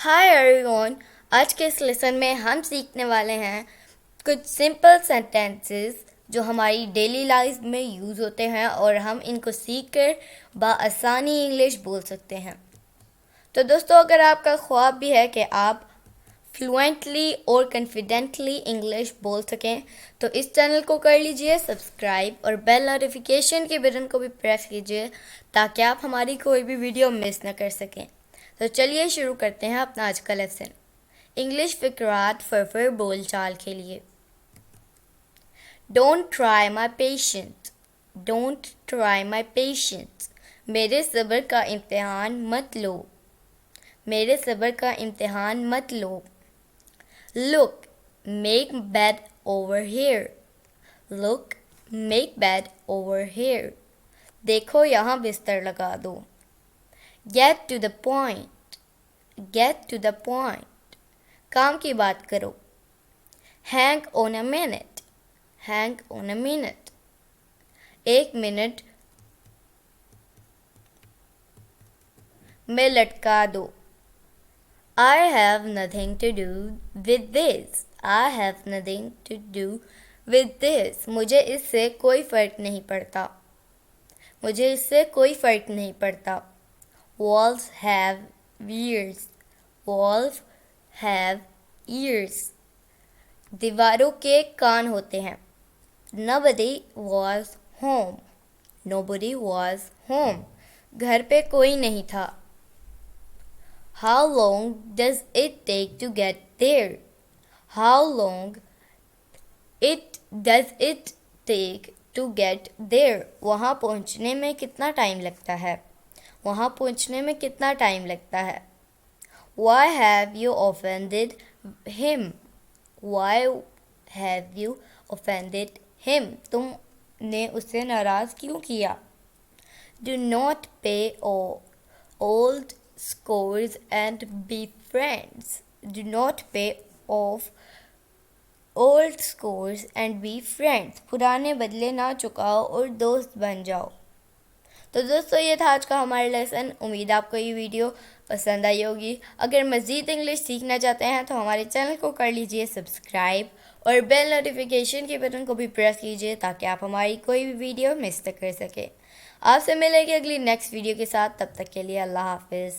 Hi everyone. आज के इस लेसन में हम सीखने वाले हैं कुछ सिंपल सेंटेंसेस जो हमारी डेली लाइफ में यूज़ होते हैं और हम इनको सीख कर बआसानी इंग्लिश बोल सकते हैं। तो दोस्तों, अगर आपका ख्वाब भी है कि आप फ्लुएंटली और कॉन्फिडेंटली इंग्लिश बोल सकें तो इस चैनल को कर लीजिए सब्सक्राइब और बेल नोटिफिकेशन के बटन को भी प्रेस कीजिए ताकि आप हमारी कोई भी वीडियो मिस न कर सकें। तो चलिए शुरू करते हैं अपना आज का लेसन। इंग्लिश फिक्रात फरफर बोल चाल के लिए। Don't try my patience. Don't try my patience. मेरे सब्र का इम्तिहान मत लो। मेरे सब्र का इम्तिहान मत लो। Look, make bed over here. Look, make bed over here. देखो यहाँ बिस्तर लगा दो। Get to the point. Get to the point. काम की बात करो। Hang on a minute. Hang on a minute. एक मिनट में लटका दो। I have nothing to do with this. I have nothing to do with this. मुझे इससे कोई फर्क नहीं पड़ता। मुझे इससे कोई फर्क नहीं पड़ता। Walls have ears. Walls have ears. दीवारों के कान होते हैं। Nobody was home. Nobody was home. घर पे कोई नहीं था। How long does it take to get there? How long does it take to get there? वहाँ पहुँचने में कितना टाइम लगता है? वहाँ पहुँचने में कितना टाइम लगता है? Why have you offended him? Why have you offended him? तुमने उसे नाराज़ क्यों किया? Do not pay old scores and be friends. Do not pay off old scores and be friends. पुराने बदले ना चुकाओ और दोस्त बन जाओ। तो दोस्तों, ये था आज का हमारा लेसन। उम्मीद आपको ये वीडियो पसंद आई होगी। अगर मज़ीद इंग्लिश सीखना चाहते हैं तो हमारे चैनल को कर लीजिए सब्सक्राइब और बेल नोटिफिकेशन के बटन को भी प्रेस कीजिए ताकि आप हमारी कोई भी वीडियो मिस न कर सकें। आपसे मिलेंगे अगली नेक्स्ट वीडियो के साथ। तब तक के लिए अल्लाह हाफिज़।